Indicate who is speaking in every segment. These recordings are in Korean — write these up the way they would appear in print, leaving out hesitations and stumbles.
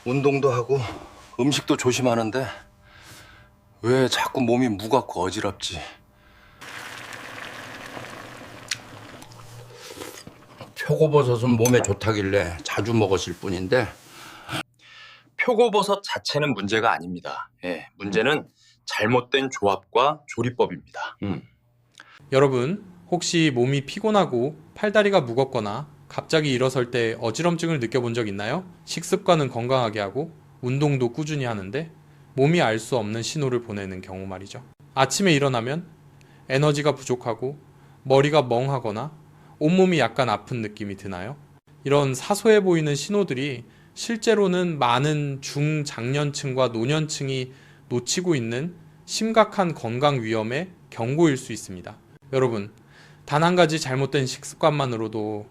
Speaker 1: 운동도 하고 음식도 조심하는데 왜 자꾸 몸이 무겁고 어지럽지?
Speaker 2: 표고버섯은 몸에 좋다길래 자주 먹었을 뿐인데
Speaker 3: 표고버섯 자체는 문제가 아닙니다. 문제는 잘못된 조합과 조리법입니다.
Speaker 4: 여러분, 혹시 몸이 피곤하고 팔다리가 무겁거나 갑자기 일어설 때 어지럼증을 느껴본 적 있나요? 식습관은 건강하게 하고 운동도 꾸준히 하는데 몸이 알 수 없는 신호를 보내는 경우 말이죠. 아침에 일어나면 에너지가 부족하고 머리가 멍하거나 온몸이 약간 아픈 느낌이 드나요? 이런 사소해 보이는 신호들이 실제로는 많은 중장년층과 노년층이 놓치고 있는 심각한 건강 위험의 경고일 수 있습니다. 여러분, 단 한 가지 잘못된 식습관만으로도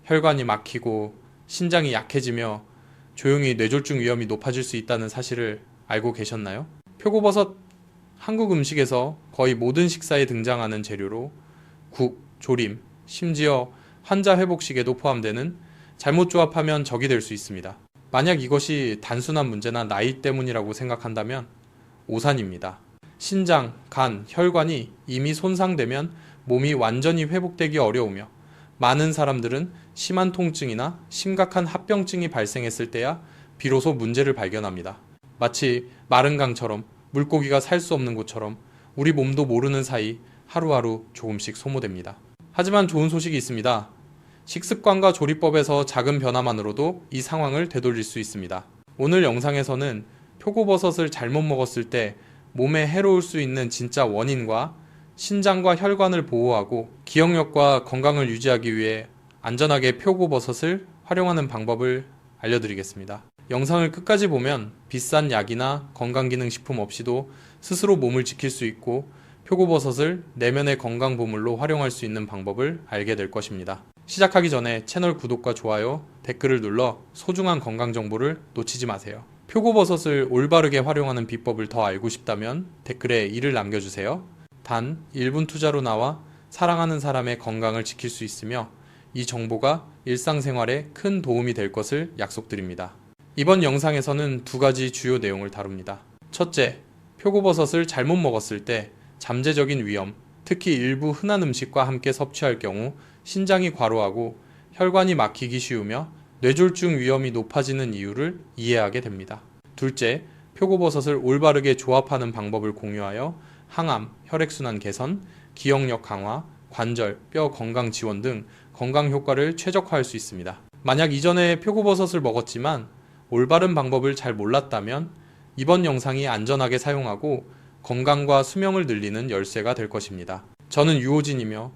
Speaker 4: 혈관이 막히고 신장이 약해지며 조용히 뇌졸중 위험이 높아질 수 있다는 사실을 알고 계셨나요? 표고버섯, 한국 음식에서 거의 모든 식사에 등장하는 재료로 국, 조림, 심지어 환자 회복식에도 포함되는 잘못 조합하면 적이 될 수 있습니다. 만약 이것이 단순한 문제나 나이 때문이라고 생각한다면 오산입니다. 신장, 간, 혈관이 이미 손상되면 몸이 완전히 회복되기 어려우며 많은 사람들은 심한 통증이나 심각한 합병증이 발생했을 때야 비로소 문제를 발견합니다. 마치 마른 강처럼 물고기가 살 수 없는 곳처럼 우리 몸도 모르는 사이 하루하루 조금씩 소모됩니다. 하지만 좋은 소식이 있습니다. 식습관과 조리법에서 작은 변화만으로도 이 상황을 되돌릴 수 있습니다. 오늘 영상에서는 표고버섯을 잘못 먹었을 때 몸에 해로울 수 있는 진짜 원인과 신장과 혈관을 보호하고 기억력과 건강을 유지하기 위해 안전하게 표고버섯을 활용하는 방법을 알려드리겠습니다. 영상을 끝까지 보면 비싼 약이나 건강기능식품 없이도 스스로 몸을 지킬 수 있고 표고버섯을 내면의 건강보물로 활용할 수 있는 방법을 알게 될 것입니다. 시작하기 전에 채널 구독과 좋아요, 댓글을 눌러 소중한 건강정보를 놓치지 마세요. 표고버섯을 올바르게 활용하는 비법을 더 알고 싶다면 댓글에 이를 남겨주세요. 단 1분 투자로 나와 사랑하는 사람의 건강을 지킬 수 있으며 이 정보가 일상생활에 큰 도움이 될 것을 약속드립니다. 이번 영상에서는 두 가지 주요 내용을 다룹니다. 첫째, 표고버섯을 잘못 먹었을 때 잠재적인 위험, 특히 일부 흔한 음식과 함께 섭취할 경우 신장이 과로하고 혈관이 막히기 쉬우며 뇌졸중 위험이 높아지는 이유를 이해하게 됩니다. 둘째, 표고버섯을 올바르게 조합하는 방법을 공유하여 항암, 혈액순환 개선, 기억력 강화, 관절, 뼈 건강 지원 등 건강 효과를 최적화할 수 있습니다. 만약 이전에 표고버섯을 먹었지만 올바른 방법을 잘 몰랐다면 이번 영상이 안전하게 사용하고 건강과 수명을 늘리는 열쇠가 될 것입니다. 저는 유호진이며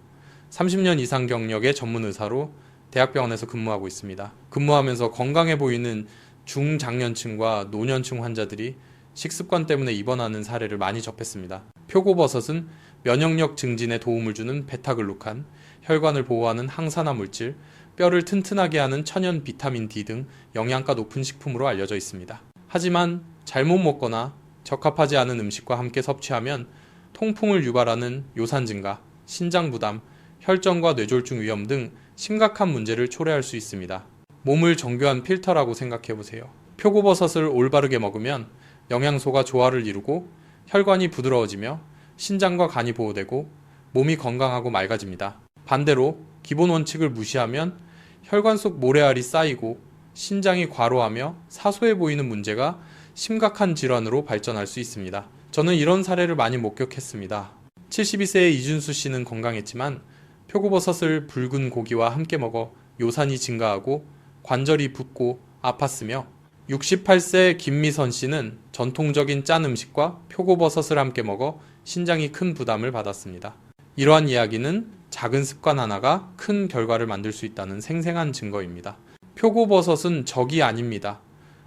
Speaker 4: 30년 이상 경력의 전문 의사로 대학병원에서 근무하고 있습니다. 근무하면서 건강해 보이는 중장년층과 노년층 환자들이 식습관 때문에 입원하는 사례를 많이 접했습니다. 표고버섯은 면역력 증진에 도움을 주는 베타글루칸, 혈관을 보호하는 항산화 물질, 뼈를 튼튼하게 하는 천연 비타민 D 등 영양가 높은 식품으로 알려져 있습니다. 하지만 잘못 먹거나 적합하지 않은 음식과 함께 섭취하면 통풍을 유발하는 요산 증가, 신장 부담, 혈전과 뇌졸중 위험 등 심각한 문제를 초래할 수 있습니다. 몸을 정교한 필터라고 생각해 보세요. 표고버섯을 올바르게 먹으면 영양소가 조화를 이루고 혈관이 부드러워지며 신장과 간이 보호되고 몸이 건강하고 맑아집니다. 반대로 기본 원칙을 무시하면 혈관 속 모래알이 쌓이고 신장이 과로하며 사소해 보이는 문제가 심각한 질환으로 발전할 수 있습니다. 저는 이런 사례를 많이 목격했습니다. 72세의 이준수 씨는 건강했지만 표고버섯을 붉은 고기와 함께 먹어 요산이 증가하고 관절이 붓고 아팠으며 68세 김미선 씨는 전통적인 짠 음식과 표고버섯을 함께 먹어 신장이 큰 부담을 받았습니다. 이러한 이야기는 작은 습관 하나가 큰 결과를 만들 수 있다는 생생한 증거입니다. 표고버섯은 적이 아닙니다.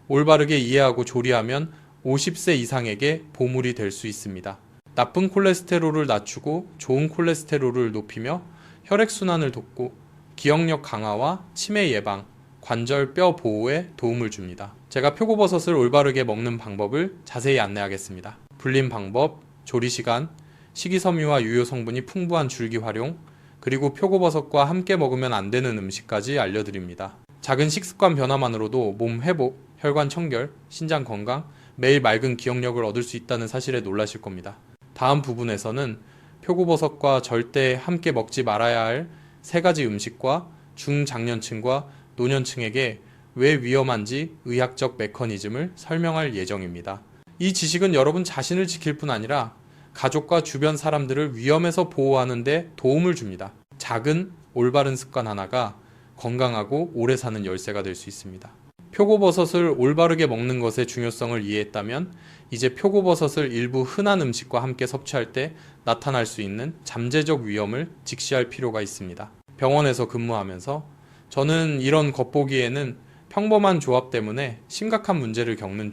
Speaker 4: 올바르게 이해하고 조리하면 50세 이상에게 보물이 될 수 있습니다. 나쁜 콜레스테롤을 낮추고 좋은 콜레스테롤을 높이며 혈액순환을 돕고 기억력 강화와 치매 예방, 관절 뼈 보호에 도움을 줍니다. 제가 표고버섯을 올바르게 먹는 방법을 자세히 안내하겠습니다. 불림 방법, 조리 시간, 식이섬유와 유효 성분이 풍부한 줄기 활용, 그리고 표고버섯과 함께 먹으면 안 되는 음식까지 알려드립니다. 작은 식습관 변화만으로도 몸 회복, 혈관 청결, 신장 건강, 매일 맑은 기억력을 얻을 수 있다는 사실에 놀라실 겁니다. 다음 부분에서는 표고버섯과 절대 함께 먹지 말아야 할 3가지 음식과 중장년층과 노년층에게 왜 위험한지 의학적 메커니즘을 설명할 예정입니다. 이 지식은 여러분 자신을 지킬 뿐 아니라 가족과 주변 사람들을 위험에서 보호하는 데 도움을 줍니다. 작은 올바른 습관 하나가 건강하고 오래 사는 열쇠가 될 수 있습니다. 표고버섯을 올바르게 먹는 것의 중요성을 이해했다면 이제 표고버섯을 일부 흔한 음식과 함께 섭취할 때 나타날 수 있는 잠재적 위험을 직시할 필요가 있습니다. 병원에서 근무하면서 저는 이런 겉보기에는 평범한 조합 때문에 심각한 문제를 겪는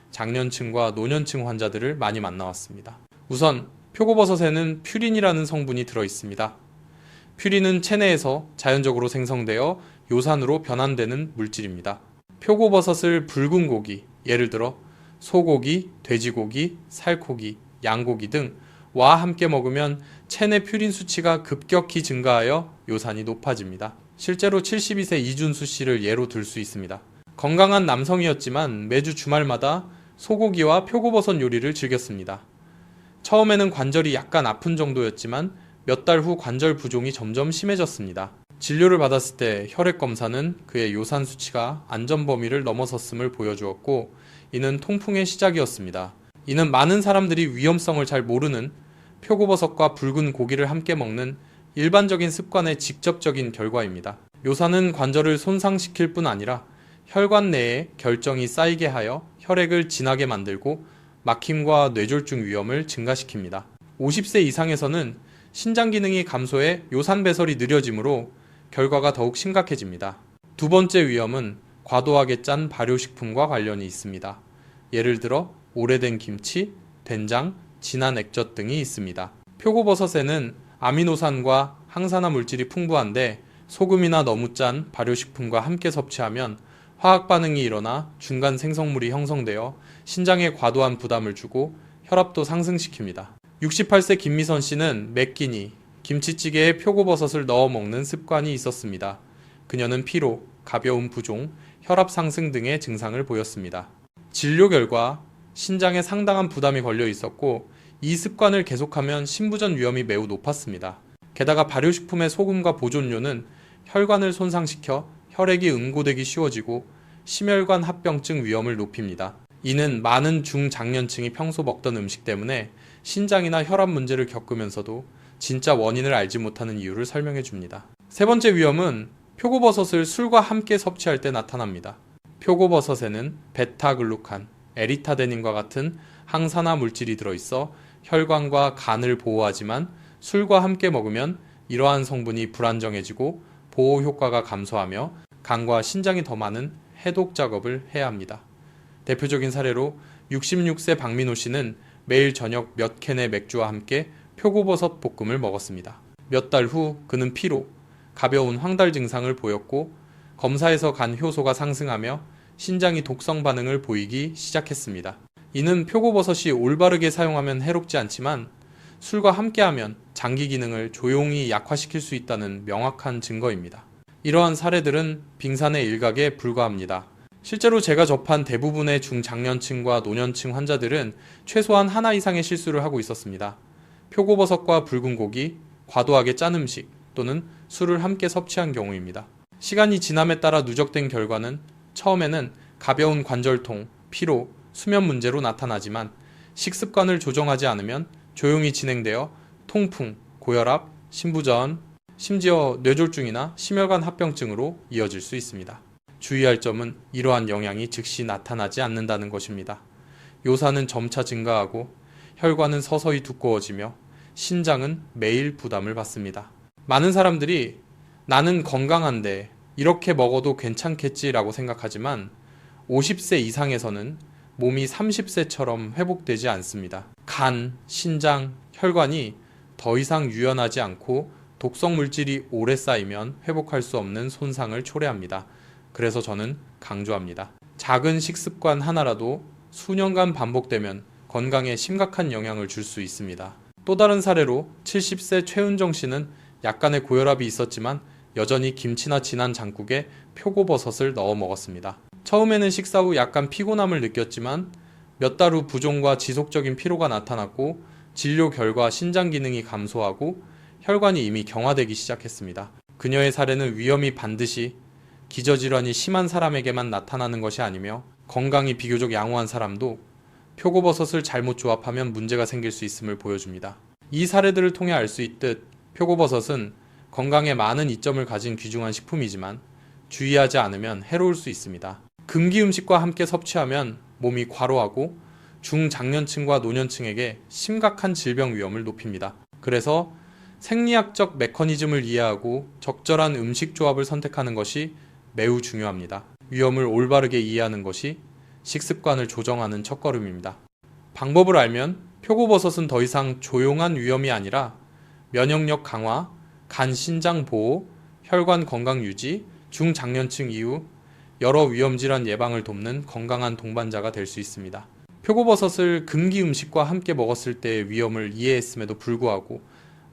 Speaker 4: 장년층과 노년층 환자들을 많이 만나왔습니다. 우선 표고버섯에는 퓨린이라는 성분이 들어 있습니다. 퓨린은 체내에서 자연적으로 생성되어 요산으로 변환되는 물질입니다. 표고버섯을 붉은 고기, 예를 들어 소고기, 돼지고기, 살코기, 양고기 등와 함께 먹으면 체내 퓨린 수치가 급격히 증가하여 요산이 높아집니다. 실제로 72세 이준수 씨를 예로 들 수 있습니다. 건강한 남성이었지만 매주 주말마다 소고기와 표고버섯 요리를 즐겼습니다. 처음에는 관절이 약간 아픈 정도였지만 몇 달 후 관절 부종이 점점 심해졌습니다. 진료를 받았을 때 혈액 검사는 그의 요산 수치가 안전 범위를 넘어섰음을 보여주었고 이는 통풍의 시작이었습니다. 이는 많은 사람들이 위험성을 잘 모르는 표고버섯과 붉은 고기를 함께 먹는 일반적인 습관의 직접적인 결과입니다. 요산은 관절을 손상시킬 뿐 아니라 혈관 내에 결정이 쌓이게 하여 혈액을 진하게 만들고 막힘과 뇌졸중 위험을 증가시킵니다. 50세 이상에서는 신장 기능이 감소해 요산 배설이 느려지므로 결과가 더욱 심각해집니다. 두 번째 위험은 과도하게 짠 발효식품과 관련이 있습니다. 예를 들어 오래된 김치, 된장, 진한 액젓 등이 있습니다. 표고버섯에는 아미노산과 항산화 물질이 풍부한데 소금이나 너무 짠 발효식품과 함께 섭취하면 화학 반응이 일어나 중간 생성물이 형성되어 신장에 과도한 부담을 주고 혈압도 상승시킵니다. 68세 김미선 씨는 매 끼니 김치찌개에 표고버섯을 넣어 먹는 습관이 있었습니다. 그녀는 피로, 가벼운 부종, 혈압 상승 등의 증상을 보였습니다. 진료 결과 신장에 상당한 부담이 걸려 있었고 이 습관을 계속하면 심부전 위험이 매우 높았습니다. 게다가 발효식품의 소금과 보존료는 혈관을 손상시켜 혈액이 응고되기 쉬워지고 심혈관 합병증 위험을 높입니다. 이는 많은 중장년층이 평소 먹던 음식 때문에 신장이나 혈압 문제를 겪으면서도 진짜 원인을 알지 못하는 이유를 설명해 줍니다. 세 번째 위험은 표고버섯을 술과 함께 섭취할 때 나타납니다. 표고버섯에는 베타글루칸, 에리타데닌과 같은 항산화 물질이 들어있어 혈관과 간을 보호하지만 술과 함께 먹으면 이러한 성분이 불안정해지고 보호 효과가 감소하며 간과 신장이 더 많은 해독 작업을 해야 합니다. 대표적인 사례로 66세 박민호 씨는 매일 저녁 몇 캔의 맥주와 함께 표고버섯 볶음을 먹었습니다. 몇 달 후 그는 피로, 가벼운 황달 증상을 보였고 검사에서 간 효소가 상승하며 신장이 독성 반응을 보이기 시작했습니다. 이는 표고버섯이 올바르게 사용하면 해롭지 않지만 술과 함께하면 장기 기능을 조용히 약화시킬 수 있다는 명확한 증거입니다. 이러한 사례들은 빙산의 일각에 불과합니다. 실제로 제가 접한 대부분의 중장년층과 노년층 환자들은 최소한 하나 이상의 실수를 하고 있었습니다. 표고버섯과 붉은 고기, 과도하게 짠 음식 또는 술을 함께 섭취한 경우입니다. 시간이 지남에 따라 누적된 결과는 처음에는 가벼운 관절통, 피로, 수면 문제로 나타나지만 식습관을 조정하지 않으면 조용히 진행되어 통풍, 고혈압, 심부전, 심지어 뇌졸중이나 심혈관 합병증으로 이어질 수 있습니다. 주의할 점은 이러한 영향이 즉시 나타나지 않는다는 것입니다. 요산은 점차 증가하고 혈관은 서서히 두꺼워지며 신장은 매일 부담을 받습니다. 많은 사람들이 나는 건강한데 이렇게 먹어도 괜찮겠지라고 생각하지만 50세 이상에서는 몸이 30세처럼 회복되지 않습니다. 간, 신장, 혈관이 더 이상 유연하지 않고 독성 물질이 오래 쌓이면 회복할 수 없는 손상을 초래합니다. 그래서 저는 강조합니다. 작은 식습관 하나라도 수년간 반복되면 건강에 심각한 영향을 줄 수 있습니다. 또 다른 사례로 70세 최은정 씨는 약간의 고혈압이 있었지만 여전히 김치나 진한 장국에 표고버섯을 넣어 먹었습니다. 처음에는 식사 후 약간 피곤함을 느꼈지만 몇 달 후 부종과 지속적인 피로가 나타났고 진료 결과 신장 기능이 감소하고 혈관이 이미 경화되기 시작했습니다. 그녀의 사례는 위험이 반드시 기저질환이 심한 사람에게만 나타나는 것이 아니며 건강이 비교적 양호한 사람도 표고버섯을 잘못 조합하면 문제가 생길 수 있음을 보여줍니다. 이 사례들을 통해 알 수 있듯 표고버섯은 건강에 많은 이점을 가진 귀중한 식품이지만 주의하지 않으면 해로울 수 있습니다. 금기 음식과 함께 섭취하면 몸이 과로하고 중장년층과 노년층에게 심각한 질병 위험을 높입니다. 그래서 생리학적 메커니즘을 이해하고 적절한 음식 조합을 선택하는 것이 매우 중요합니다. 위험을 올바르게 이해하는 것이 식습관을 조정하는 첫걸음입니다. 방법을 알면 표고버섯은 더 이상 조용한 위험이 아니라 면역력 강화, 간 신장 보호, 혈관 건강 유지, 중장년층 이후 여러 위험 질환 예방을 돕는 건강한 동반자가 될 수 있습니다. 표고버섯을 금기 음식과 함께 먹었을 때의 위험을 이해했음에도 불구하고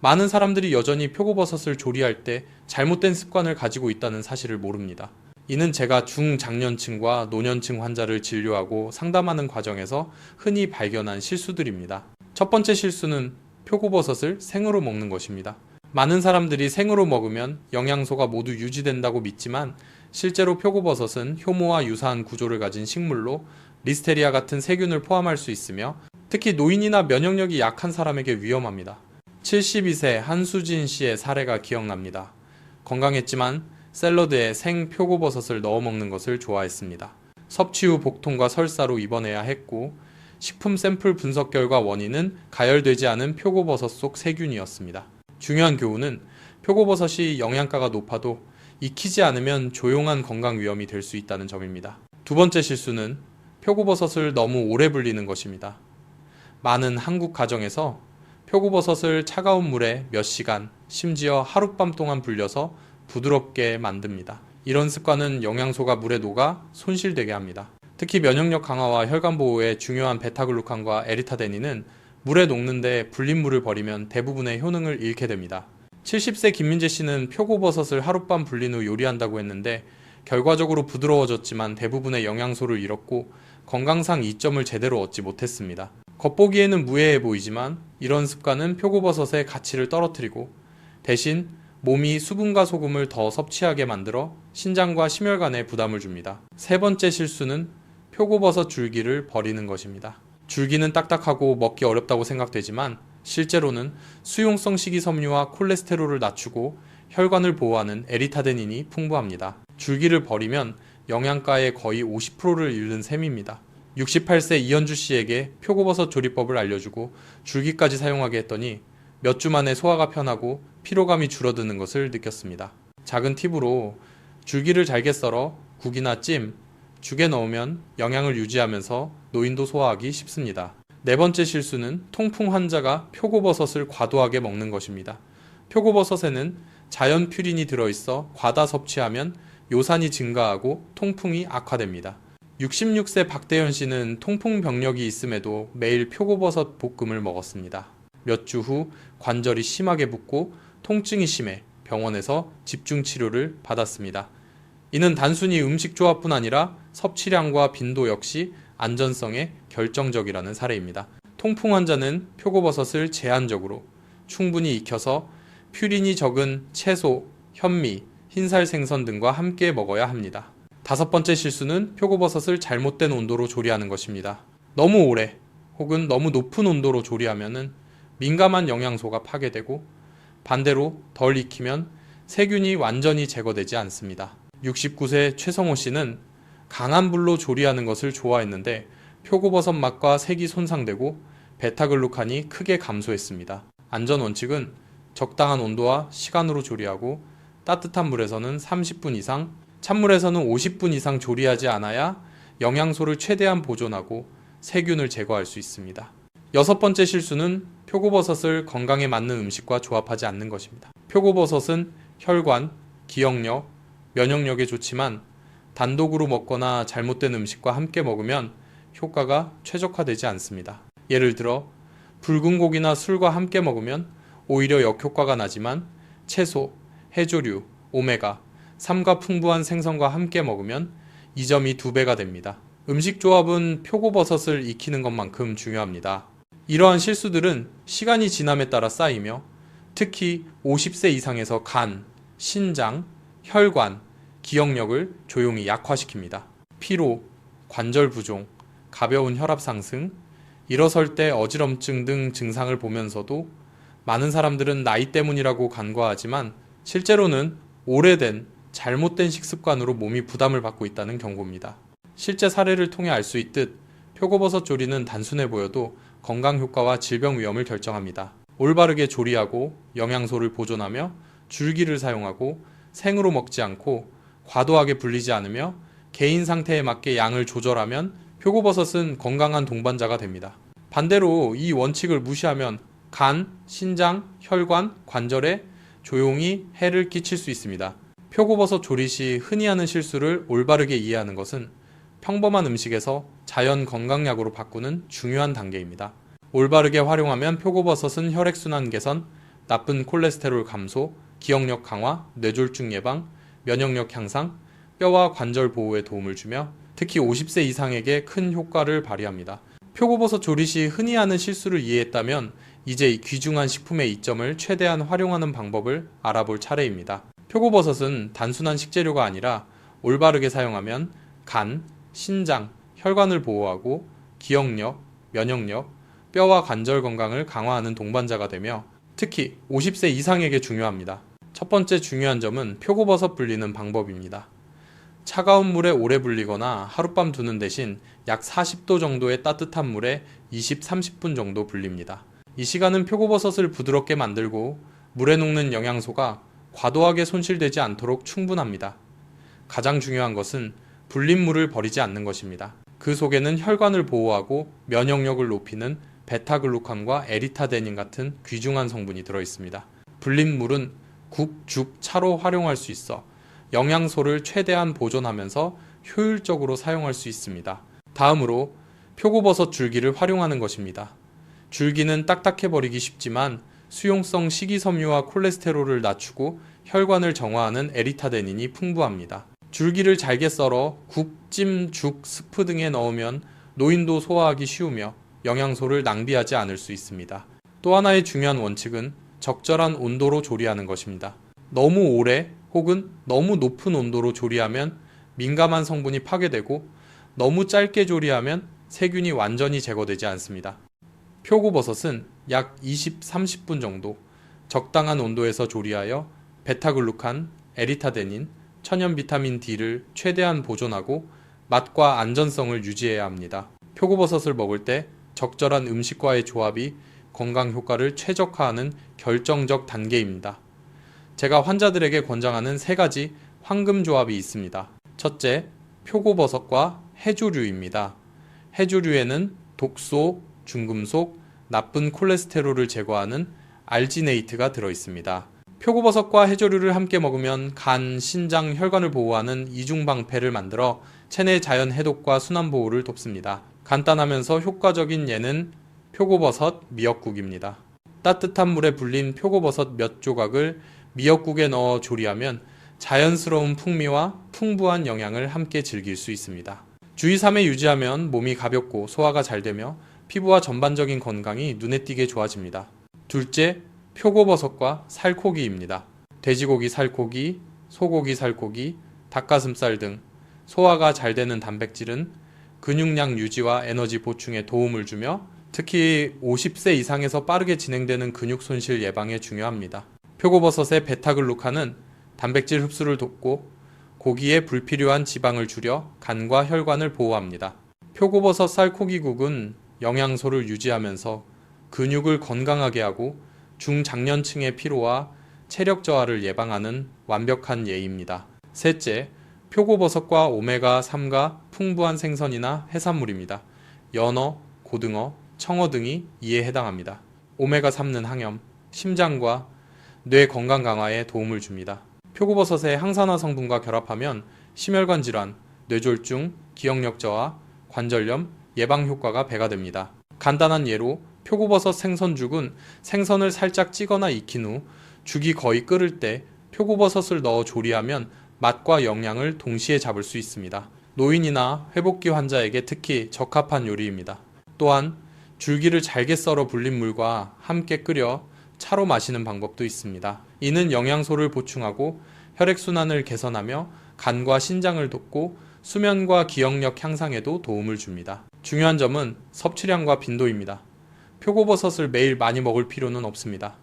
Speaker 4: 많은 사람들이 여전히 표고버섯을 조리할 때 잘못된 습관을 가지고 있다는 사실을 모릅니다. 이는 제가 중장년층과 노년층 환자를 진료하고 상담하는 과정에서 흔히 발견한 실수들입니다. 첫 번째 실수는 표고버섯을 생으로 먹는 것입니다. 많은 사람들이 생으로 먹으면 영양소가 모두 유지된다고 믿지만 실제로 표고버섯은 효모와 유사한 구조를 가진 식물로 리스테리아 같은 세균을 포함할 수 있으며 특히 노인이나 면역력이 약한 사람에게 위험합니다. 72세 한수진 씨의 사례가 기억납니다. 건강했지만 샐러드에 생 표고버섯을 넣어 먹는 것을 좋아했습니다. 섭취 후 복통과 설사로 입원해야 했고 식품 샘플 분석 결과 원인은 가열되지 않은 표고버섯 속 세균이었습니다. 중요한 교훈은 표고버섯이 영양가가 높아도 익히지 않으면 조용한 건강 위험이 될 수 있다는 점입니다. 두 번째 실수는 표고버섯을 너무 오래 불리는 것입니다. 많은 한국 가정에서 표고버섯을 차가운 물에 몇 시간, 심지어 하룻밤 동안 불려서 부드럽게 만듭니다. 이런 습관은 영양소가 물에 녹아 손실되게 합니다. 특히 면역력 강화와 혈관 보호에 중요한 베타글루칸과 에리타데닌은 물에 녹는데 불린 물을 버리면 대부분의 효능을 잃게 됩니다. 70세 김민재 씨는 표고버섯을 하룻밤 불린 후 요리한다고 했는데 결과적으로 부드러워졌지만 대부분의 영양소를 잃었고 건강상 이점을 제대로 얻지 못했습니다. 겉보기에는 무해해 보이지만 이런 습관은 표고버섯의 가치를 떨어뜨리고 대신 몸이 수분과 소금을 더 섭취하게 만들어 신장과 심혈관에 부담을 줍니다. 세 번째 실수는 표고버섯 줄기를 버리는 것입니다. 줄기는 딱딱하고 먹기 어렵다고 생각되지만 실제로는 수용성 식이섬유와 콜레스테롤을 낮추고 혈관을 보호하는 에리타데닌이 풍부합니다. 줄기를 버리면 영양가의 거의 50%를 잃는 셈입니다. 68세 이현주 씨에게 표고버섯 조리법을 알려주고 줄기까지 사용하게 했더니 몇 주 만에 소화가 편하고 피로감이 줄어드는 것을 느꼈습니다. 작은 팁으로 줄기를 잘게 썰어 국이나 찜, 죽에 넣으면 영양을 유지하면서 노인도 소화하기 쉽습니다. 네 번째 실수는 통풍 환자가 표고버섯을 과도하게 먹는 것입니다. 표고버섯에는 자연 퓨린이 들어있어 과다 섭취하면 요산이 증가하고 통풍이 악화됩니다. 66세 박대현 씨는 통풍 병력이 있음에도 매일 표고버섯 볶음을 먹었습니다. 몇 주 후 관절이 심하게 붓고 통증이 심해 병원에서 집중 치료를 받았습니다. 이는 단순히 음식 조합뿐 아니라 섭취량과 빈도 역시 안전성에 결정적이라는 사례입니다. 통풍 환자는 표고버섯을 제한적으로 충분히 익혀서 퓨린이 적은 채소, 현미, 흰살 생선 등과 함께 먹어야 합니다. 다섯 번째 실수는 표고버섯을 잘못된 온도로 조리하는 것입니다. 너무 오래 혹은 너무 높은 온도로 조리하면 민감한 영양소가 파괴되고 반대로 덜 익히면 세균이 완전히 제거되지 않습니다. 69세 최성호 씨는 강한 불로 조리하는 것을 좋아했는데 표고버섯 맛과 색이 손상되고 베타글루칸이 크게 감소했습니다. 안전 원칙은 적당한 온도와 시간으로 조리하고 따뜻한 물에서는 30분 이상, 찬물에서는 50분 이상 조리하지 않아야 영양소를 최대한 보존하고 세균을 제거할 수 있습니다. 여섯 번째 실수는 표고버섯을 건강에 맞는 음식과 조합하지 않는 것입니다. 표고버섯은 혈관, 기억력, 면역력에 좋지만 단독으로 먹거나 잘못된 음식과 함께 먹으면 효과가 최적화되지 않습니다. 예를 들어 붉은 고기나 술과 함께 먹으면 오히려 역효과가 나지만 채소, 해조류, 오메가, 삼가 풍부한 생선과 함께 먹으면 이 점이 2배가 됩니다. 음식 조합은 표고버섯을 익히는 것만큼 중요합니다. 이러한 실수들은 시간이 지남에 따라 쌓이며 특히 50세 이상에서 간, 신장, 혈관, 기억력을 조용히 약화시킵니다. 피로, 관절 부종, 가벼운 혈압 상승, 일어설 때 어지럼증 등 증상을 보면서도 많은 사람들은 나이 때문이라고 간과하지만 실제로는 오래된 잘못된 식습관으로 몸이 부담을 받고 있다는 경고입니다. 실제 사례를 통해 알 수 있듯 표고버섯 조리는 단순해 보여도 건강 효과와 질병 위험을 결정합니다. 올바르게 조리하고 영양소를 보존하며 줄기를 사용하고 생으로 먹지 않고 과도하게 불리지 않으며 개인 상태에 맞게 양을 조절하면 표고버섯은 건강한 동반자가 됩니다. 반대로 이 원칙을 무시하면 간, 신장, 혈관, 관절에 조용히 해를 끼칠 수 있습니다. 표고버섯 조리 시 흔히 하는 실수를 올바르게 이해하는 것은 평범한 음식에서 자연 건강약으로 바꾸는 중요한 단계입니다. 올바르게 활용하면 표고버섯은 혈액순환 개선, 나쁜 콜레스테롤 감소, 기억력 강화, 뇌졸중 예방, 면역력 향상, 뼈와 관절 보호에 도움을 주며 특히 50세 이상에게 큰 효과를 발휘합니다. 표고버섯 조리 시 흔히 하는 실수를 이해했다면 이제 이 귀중한 식품의 이점을 최대한 활용하는 방법을 알아볼 차례입니다. 표고버섯은 단순한 식재료가 아니라 올바르게 사용하면 간, 신장, 혈관을 보호하고 기억력, 면역력, 뼈와 관절 건강을 강화하는 동반자가 되며 특히 50세 이상에게 중요합니다. 첫 번째 중요한 점은 표고버섯 불리는 방법입니다. 차가운 물에 오래 불리거나 하룻밤 두는 대신 약 40도 정도의 따뜻한 물에 20, 30분 정도 불립니다. 이 시간은 표고버섯을 부드럽게 만들고 물에 녹는 영양소가 과도하게 손실되지 않도록 충분합니다. 가장 중요한 것은 불린 물을 버리지 않는 것입니다. 그 속에는 혈관을 보호하고 면역력을 높이는 베타글루칸과 에리타데닌 같은 귀중한 성분이 들어있습니다. 불린 물은 국, 죽, 차로 활용할 수 있어 영양소를 최대한 보존하면서 효율적으로 사용할 수 있습니다. 다음으로 표고버섯 줄기를 활용하는 것입니다. 줄기는 딱딱해 버리기 쉽지만 수용성 식이섬유와 콜레스테롤을 낮추고 혈관을 정화하는 에리타데닌이 풍부합니다. 줄기를 잘게 썰어 국, 찜, 죽, 스프 등에 넣으면 노인도 소화하기 쉬우며 영양소를 낭비하지 않을 수 있습니다. 또 하나의 중요한 원칙은 적절한 온도로 조리하는 것입니다. 너무 오래 혹은 너무 높은 온도로 조리하면 민감한 성분이 파괴되고 너무 짧게 조리하면 세균이 완전히 제거되지 않습니다. 표고버섯은 약 20, 30분 정도 적당한 온도에서 조리하여 베타글루칸, 에리타데닌, 천연 비타민 D를 최대한 보존하고 맛과 안전성을 유지해야 합니다. 표고버섯을 먹을 때 적절한 음식과의 조합이 건강 효과를 최적화하는 결정적 단계입니다. 제가 환자들에게 권장하는 3가지 황금 조합이 있습니다. 첫째, 표고버섯과 해조류입니다. 해조류에는 독소, 중금속, 나쁜 콜레스테롤을 제거하는 알지네이트가 들어있습니다. 표고버섯과 해조류를 함께 먹으면 간, 신장, 혈관을 보호하는 이중방패를 만들어 체내 자연 해독과 순환 보호를 돕습니다. 간단하면서 효과적인 예는 표고버섯 미역국입니다. 따뜻한 물에 불린 표고버섯 몇 조각을 미역국에 넣어 조리하면 자연스러운 풍미와 풍부한 영양을 함께 즐길 수 있습니다. 주의 3회 유지하면 몸이 가볍고 소화가 잘 되며 피부와 전반적인 건강이 눈에 띄게 좋아집니다. 둘째, 표고버섯과 살코기입니다. 돼지고기 살코기, 소고기 살코기, 닭가슴살 등 소화가 잘 되는 단백질은 근육량 유지와 에너지 보충에 도움을 주며 특히 50세 이상에서 빠르게 진행되는 근육 손실 예방에 중요합니다. 표고버섯의 베타글루칸은 단백질 흡수를 돕고 고기에 불필요한 지방을 줄여 간과 혈관을 보호합니다. 표고버섯 살코기국은 영양소를 유지하면서 근육을 건강하게 하고 중장년층의 피로와 체력 저하를 예방하는 완벽한 예입니다. 셋째, 표고버섯과 오메가3가 풍부한 생선이나 해산물입니다. 연어, 고등어, 청어 등이 이에 해당합니다. 오메가3는 항염, 심장과 뇌 건강 강화에 도움을 줍니다. 표고버섯의 항산화 성분과 결합하면 심혈관 질환, 뇌졸중, 기억력 저하, 관절염, 예방 효과가 배가 됩니다. 간단한 예로 표고버섯 생선죽은 생선을 살짝 찌거나 익힌 후 죽이 거의 끓을 때 표고버섯을 넣어 조리하면 맛과 영양을 동시에 잡을 수 있습니다. 노인이나 회복기 환자에게 특히 적합한 요리입니다. 또한 줄기를 잘게 썰어 불린 물과 함께 끓여 차로 마시는 방법도 있습니다. 이는 영양소를 보충하고 혈액순환을 개선하며 간과 신장을 돕고 수면과 기억력 향상에도 도움을 줍니다. 중요한 점은 섭취량과 빈도입니다. 표고버섯을 매일 많이 먹을 필요는 없습니다.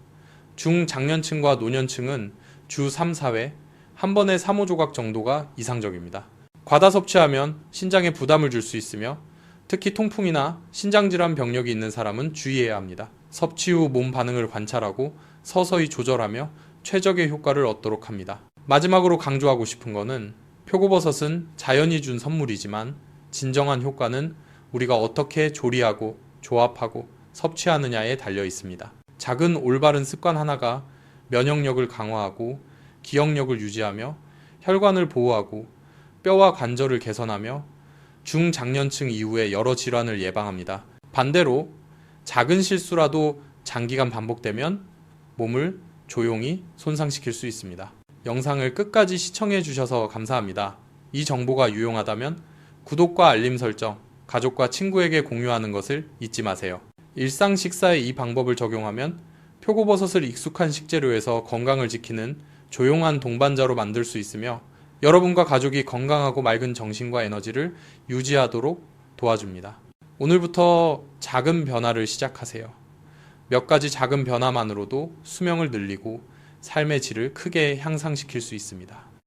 Speaker 4: 중장년층과 노년층은 주 3, 4회, 한 번에 3, 5조각 정도가 이상적입니다. 과다 섭취하면 신장에 부담을 줄 수 있으며 특히 통풍이나 신장질환 병력이 있는 사람은 주의해야 합니다. 섭취 후 몸 반응을 관찰하고 서서히 조절하며 최적의 효과를 얻도록 합니다. 마지막으로 강조하고 싶은 거는 표고버섯은 자연이 준 선물이지만 진정한 효과는 우리가 어떻게 조리하고 조합하고 섭취하느냐에 달려 있습니다. 작은 올바른 습관 하나가 면역력을 강화하고 기억력을 유지하며 혈관을 보호하고 뼈와 관절을 개선하며 중장년층 이후에 여러 질환을 예방합니다. 반대로 작은 실수라도 장기간 반복되면 몸을 조용히 손상시킬 수 있습니다. 영상을 끝까지 시청해 주셔서 감사합니다. 이 정보가 유용하다면 구독과 알림 설정, 가족과 친구에게 공유하는 것을 잊지 마세요. 일상 식사에 이 방법을 적용하면 표고버섯을 익숙한 식재료에서 건강을 지키는 조용한 동반자로 만들 수 있으며 여러분과 가족이 건강하고 맑은 정신과 에너지를 유지하도록 도와줍니다. 오늘부터 작은 변화를 시작하세요. 몇 가지 작은 변화만으로도 수명을 늘리고 삶의 질을 크게 향상시킬 수 있습니다.